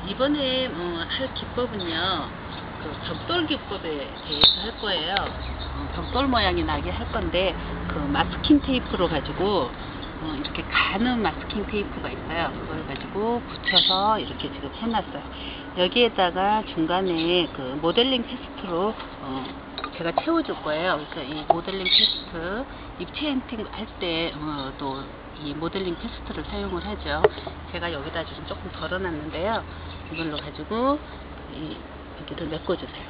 이번에 할 기법은요, 그 벽돌 기법에 대해서 할 거예요. 벽돌 모양이 나게 할 건데, 그 마스킹 테이프로 가지고 이렇게 가는 마스킹 테이프가 있어요. 그걸 가지고 붙여서 이렇게 지금 해놨어요. 여기에다가 중간에 그 모델링 페스트로 제가 채워줄 거예요. 그래서 이 모델링 페스트 입체 엔팅 할 때 또 이 모델링 페스트를 사용을 하죠. 제가 여기다 지금 조금 덜어놨는데요. 이걸로 가지고 여기를 메꿔주세요.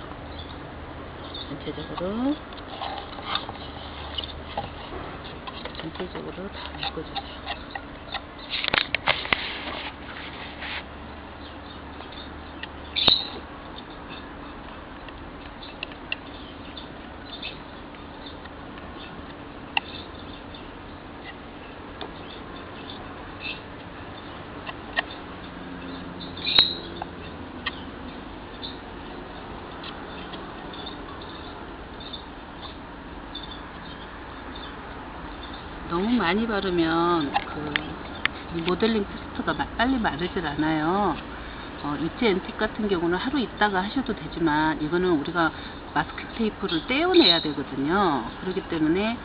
전체적으로 다 메꿔주세요. 너무 많이 바르면 이 모델링 페스트가 빨리 마르질 않아요. 입체 엔틱 같은 경우는 하루 있다가 하셔도 되지만, 이거는 우리가 마스킹 테이프를 떼어내야 되거든요. 그렇기 때문에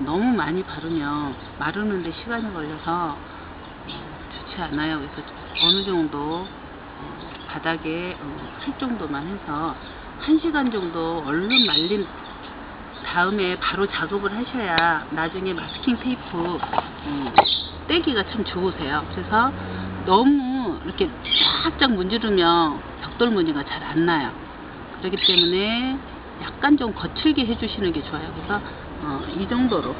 너무 많이 바르면 마르는데 시간이 걸려서 좋지 않아요. 그래서 어느 정도 바닥에 쓸 정도만 해서 1시간 정도 얼른 말린 다음에 바로 작업을 하셔야 나중에 마스킹 테이프 떼기가 참 좋으세요. 그래서 너무 이렇게 쫙쫙 문지르면 벽돌 무늬가 잘 안 나요. 그렇기 때문에 약간 좀 거칠게 해주시는 게 좋아요. 그래서 이 정도로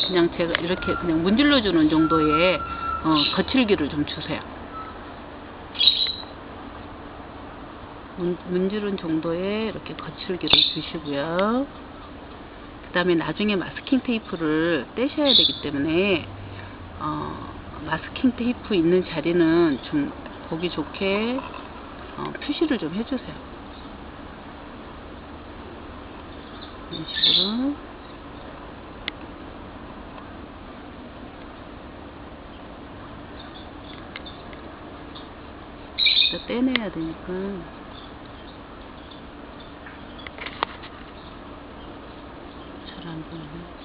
그냥 제가 이렇게 그냥 문질러 주는 정도의 거칠기를 좀 주세요. 문지른 정도의 이렇게 거칠기를 주시고요. 그 다음에 나중에 마스킹 테이프를 떼셔야 되기 때문에 마스킹 테이프 있는 자리는 좀 보기 좋게 표시를 좀 해주세요. 이런 식으로 또 떼내야 되니까 잘 안 보이네.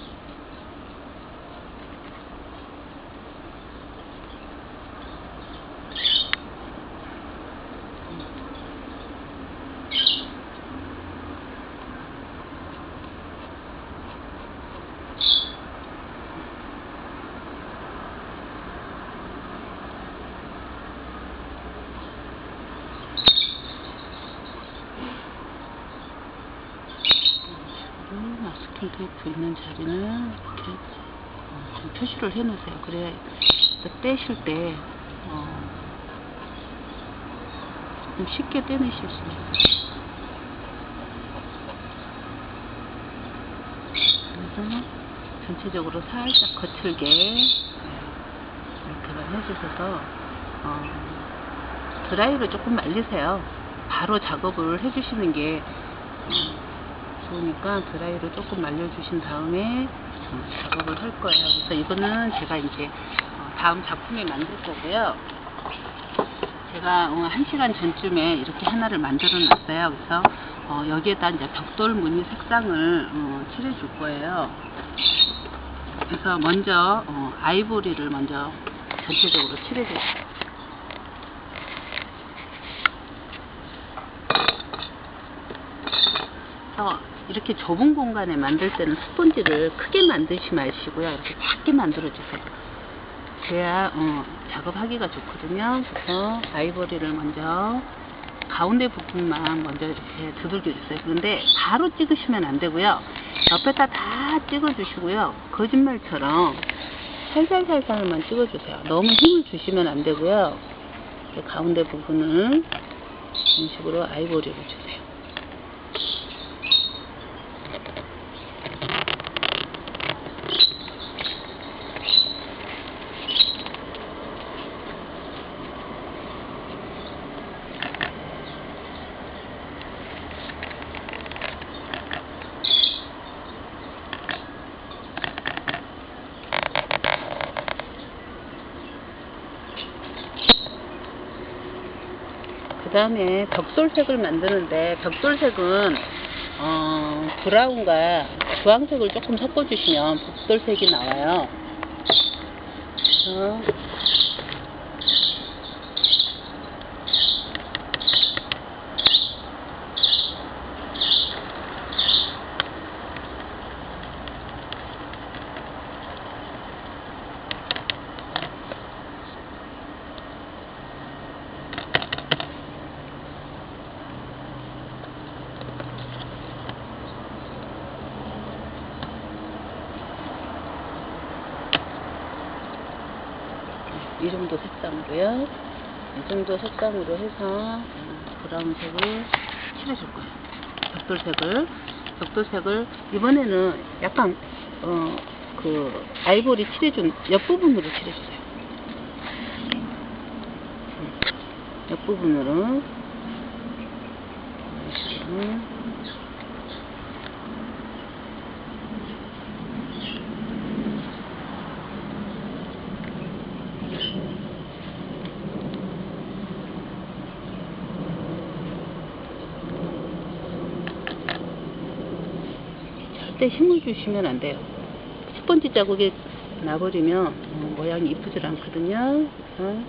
마스킹 테이프 있는 자리는 이렇게 좀 표시를 해 놓으세요. 그래야 떼실 때 좀 쉽게 떼내실 수 있어요. 그래서 전체적으로 살짝 거칠게 이렇게만 해주셔서 드라이로 조금 말리세요. 바로 작업을 해주시는 게 좋으니까 드라이로 조금 말려주신 다음에 작업을 할 거예요. 그래서 이거는 제가 이제 다음 작품에 만들 거고요. 제가 1시간 전쯤에 이렇게 하나를 만들어 놨어요. 그래서 여기에다 이제 벽돌 무늬 색상을 칠해 줄 거예요. 그래서 먼저 아이보리를 먼저 전체적으로 칠해 줄게요. 이렇게 좁은 공간에 만들 때는 스펀지를 크게 만드시 마시고요. 이렇게 작게 만들어 주세요. 그래야 작업하기가 좋거든요. 그래서 아이보리를 먼저 가운데 부분만 먼저 이렇게 두들겨 주세요. 그런데 바로 찍으시면 안 되고요. 옆에다 다 찍어 주시고요. 거짓말처럼 살살살살만 찍어 주세요. 너무 힘을 주시면 안 되고요. 가운데 부분을 이런 식으로 아이보리를 주세요. 다음에 벽돌색을 만드는데, 벽돌색은 브라운과 주황색을 조금 섞어주시면 벽돌색이 나와요. 그래서 이 정도 색상으로요. 이 정도 색상으로 해서 브라운색을 칠해줄 거예요. 벽돌색을 이번에는 약간 그 아이보리 칠해준 옆부분으로 칠해주세요. 옆부분으로 절대 힘을 주시면 안 돼요. 스펀지 자국이 나버리면 모양이 이쁘질 않거든요. 그래서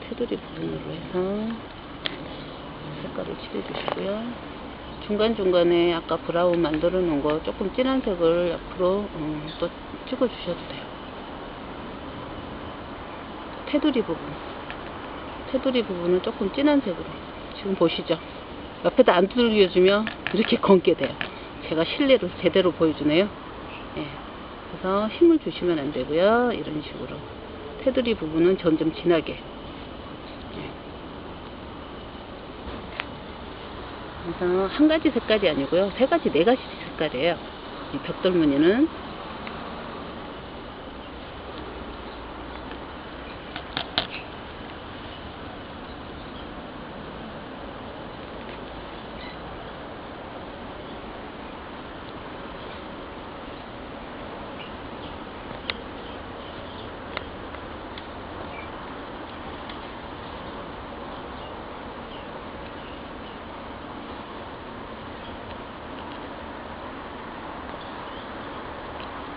테두리 부분으로 해서 색깔을 칠해주시고요. 중간중간에 아까 브라운 만들어 놓은 거 조금 진한 색을 옆으로 또 찍어 주셔도 돼요. 테두리 부분은 조금 진한 색으로, 지금 보시죠. 옆에다 안 두들겨주면 이렇게 검게 돼요. 제가 실내로 제대로 보여주네요. 예. 그래서 힘을 주시면 안 되고요. 이런 식으로 테두리 부분은 점점 진하게. 예. 그래서 한 가지 색깔이 아니고요, 세 가지, 네 가지 색깔이에요. 이 벽돌 무늬는.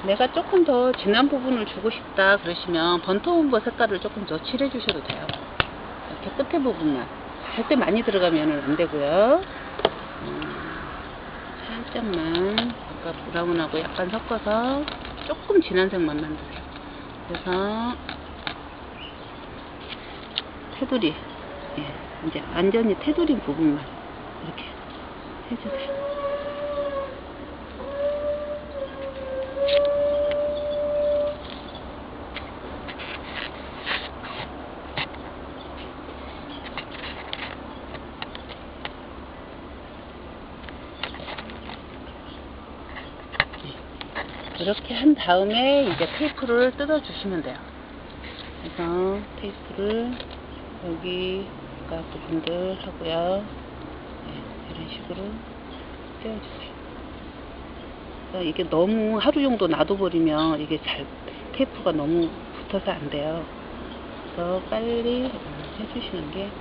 내가 조금 더 진한 부분을 주고 싶다 그러시면 번터움버 색깔을 조금 더 칠해 주셔도 돼요. 이렇게 끝에 부분만, 절대 많이 들어가면 안 되고요. 살짝만 아까 브라운하고 약간 섞어서 조금 진한 색만 만드세요. 그래서 테두리, 예, 이제 완전히 테두리 부분만 이렇게 해주세요. 이렇게 한 다음에 이제 테이프를 뜯어 주시면 돼요. 그래서 테이프를 여기 각 부분들 하고요. 네, 이런 식으로 떼어주세요. 그러니까 이게 너무 하루 정도 놔둬버리면 이게 잘 테이프가 너무 붙어서 안 돼요. 그래서 빨리 해주시는 게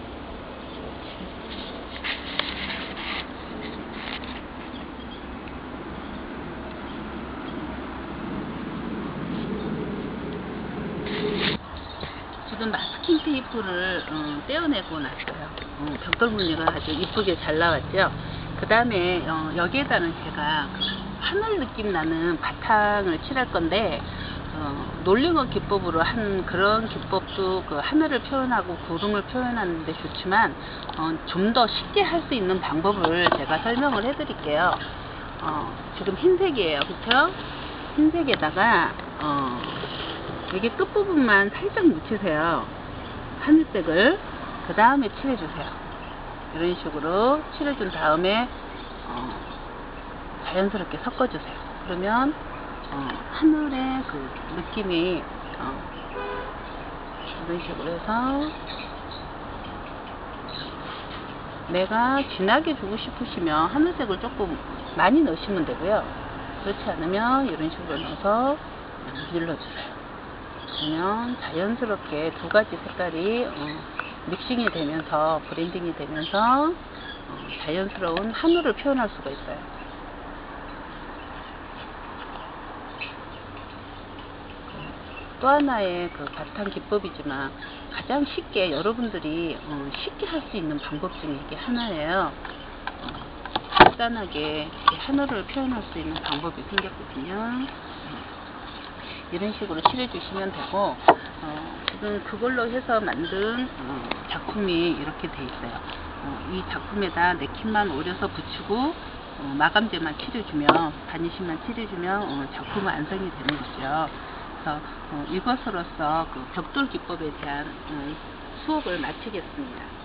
지금 마스킹 테이프를 떼어내고 났어요. 벽돌 무늬가 아주 이쁘게 잘 나왔죠. 그 다음에 여기에다는 제가 하늘 느낌 나는 바탕을 칠할 건데, 놀링어 기법으로 한 그런 기법도 그 하늘을 표현하고 구름을 표현하는 데 좋지만, 좀 더 쉽게 할 수 있는 방법을 제가 설명을 해 드릴게요. 지금 흰색이에요, 그쵸? 흰색에다가 여기 끝부분만 살짝 묻히세요. 하늘색을. 그 다음에 칠해주세요. 이런 식으로 칠해준 다음에 자연스럽게 섞어주세요. 그러면 하늘의 그 느낌이 이런 식으로 해서, 내가 진하게 주고 싶으시면 하늘색을 조금 많이 넣으시면 되고요. 그렇지 않으면 이런 식으로 넣어서 눌러주세요. 그러면 자연스럽게 두 가지 색깔이 믹싱이 되면서 브랜딩이 되면서 자연스러운 한우를 표현할 수가 있어요. 또 하나의 그 바탕 기법이지만 가장 쉽게 여러분들이 쉽게 할 수 있는 방법 중에 이게 하나예요. 간단하게 한우를 표현할 수 있는 방법이 생겼거든요. 이런 식으로 칠해주시면 되고, 지금 그걸로 해서 만든 작품이 이렇게 돼 있어요. 이 작품에다 냅킨만 오려서 붙이고 마감재만 칠해주면, 바니쉬만 칠해주면 작품 완성이 되는 거죠. 그래서 이것으로서 그 벽돌 기법에 대한 수업을 마치겠습니다.